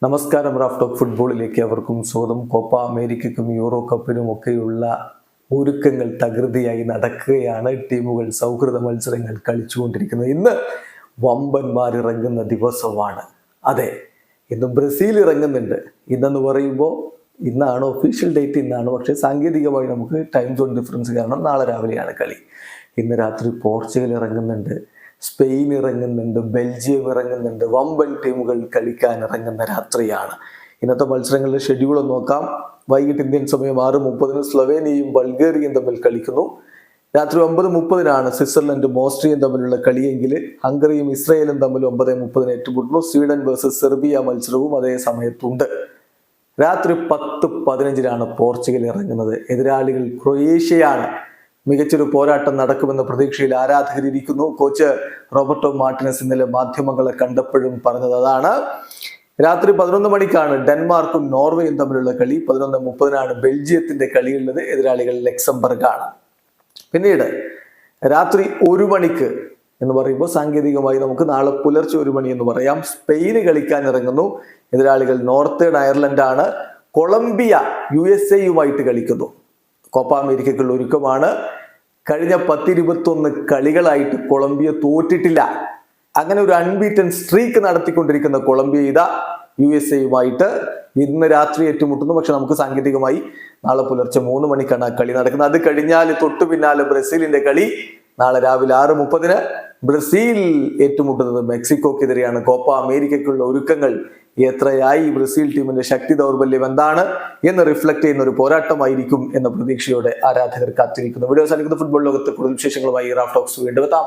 നമസ്കാരം. Raf talk ഫുട്ബോളിലേക്ക് അവർക്കും സ്വാഗതം. കോപ്പ അമേരിക്കയ്ക്കും യൂറോ കപ്പിനും ഒക്കെയുള്ള ഒരുക്കങ്ങൾ തകൃതിയായി നടക്കുകയാണ്. ടീമുകൾ സൗഹൃദ മത്സരങ്ങൾ കളിച്ചുകൊണ്ടിരിക്കുന്നത്. ഇന്ന് വമ്പന്മാർ ഇറങ്ങുന്ന ദിവസമാണ്. അതെ, ഇന്ന് ബ്രസീൽ ഇറങ്ങുന്നുണ്ട്. ഇന്നെന്ന് പറയുമ്പോൾ ഇന്നാണ് ഒഫീഷ്യൽ ഡേറ്റ്, ഇന്നാണ്. പക്ഷേ സാങ്കേതികമായി നമുക്ക് ടൈം സോൺ ഡിഫറൻസ് കാരണം നാളെ രാവിലെയാണ് കളി. ഇന്ന് രാത്രി പോർച്ചുഗൽ ഇറങ്ങുന്നുണ്ട്, സ്പെയിൻ ഇറങ്ങുന്നുണ്ട്, ബെൽജിയം ഇറങ്ങുന്നുണ്ട്. വമ്പൻ ടീമുകൾ കളിക്കാൻ ഇറങ്ങുന്ന രാത്രിയാണ്. ഇന്നത്തെ മത്സരങ്ങളുടെ ഷെഡ്യൂൾ നോക്കാം. വൈകിട്ട് ഇന്ത്യൻ സമയം 6:30 സ്ലൊവേനിയയും ബൾഗേറിയയും തമ്മിൽ കളിക്കുന്നു. രാത്രി 9:30 സ്വിറ്റ്സർലൻഡും ഓസ്ട്രിയയും തമ്മിലുള്ള കളിയെങ്കിൽ ഹംഗറിയും ഇസ്രയേലും തമ്മിൽ 9:30 ഏറ്റുമുട്ടുന്നു. സ്വീഡൻ വേഴ്സസ് സെർബിയ മത്സരവും അതേ സമയത്തുണ്ട്. രാത്രി 10:15 പോർച്ചുഗൽ ഇറങ്ങുന്നത്. എതിരാളികൾ ക്രൊയേഷ്യയാണ്. മികച്ചൊരു പോരാട്ടം നടക്കുമെന്ന പ്രതീക്ഷയിൽ ആരാധകരിയിരിക്കുന്നു. കോച്ച് റോബർട്ടോ മാർട്ടിനസ് ഇന്നലെ മാധ്യമങ്ങളെ കണ്ടപ്പോഴും പറഞ്ഞത് അതാണ്. രാത്രി 11 മണിക്കാണ് ഡെൻമാർക്കും നോർവേയും തമ്മിലുള്ള കളി. 11:30 ബെൽജിയത്തിന്റെ കളിയുള്ളത്. എതിരാളികൾ ലക്സംബർഗ് ആണ്. പിന്നീട് രാത്രി 1 മണിക്ക് എന്ന് പറയുമ്പോൾ സാങ്കേതികമായി നമുക്ക് നാളെ പുലർച്ചെ 1 മണി എന്ന് പറയാം, സ്പെയിന് കളിക്കാൻ ഇറങ്ങുന്നു. എതിരാളികൾ നോർത്തേൺ അയർലൻഡ് ആണ്. കൊളംബിയ USA കളിക്കുന്നു. കോപ്പ അമേരിക്കയ്ക്കുള്ള ഒരുക്കമാണ്. കഴിഞ്ഞ 10-21 കളികളായിട്ട് കൊളംബിയ തോറ്റിട്ടില്ല. അങ്ങനെ ഒരു അൺബീറ്റൻ സ്ട്രീക്ക് നടത്തിക്കൊണ്ടിരിക്കുന്ന കൊളംബിയ ഇതാ USA ഇന്ന് രാത്രി ഏറ്റുമുട്ടുന്നു. പക്ഷെ നമുക്ക് സാങ്കേതികമായി നാളെ പുലർച്ചെ 3 മണിക്കാണ് ആ കളി നടക്കുന്നത്. അത് കഴിഞ്ഞാൽ തൊട്ടു പിന്നാലെ ബ്രസീലിന്റെ കളി. നാളെ രാവിലെ 6:30 ബ്രസീൽ ഏറ്റുമുട്ടുന്നത് മെക്സിക്കോക്കെതിരെയാണ്. കോപ്പ അമേരിക്കയ്ക്കുള്ള ഒരുക്കങ്ങൾ എത്രയായി, ബ്രസീൽ ടീമിന്റെ ശക്തി ദൗർബല്യം എന്താണ് എന്ന് റിഫ്ലക്ട് ചെയ്യുന്ന ഒരു പോരാട്ടമായിരിക്കും എന്ന പ്രതീക്ഷയോടെ ആരാധകർ കാത്തിരിക്കുന്നു. വീഡിയോ സാധിക്കുന്ന ഫുട്ബോൾ ലോകത്ത് കൂടുതൽ വിശേഷങ്ങളുമായി റാഫ് ടോക്സ് വീണ്ടും എത്താം.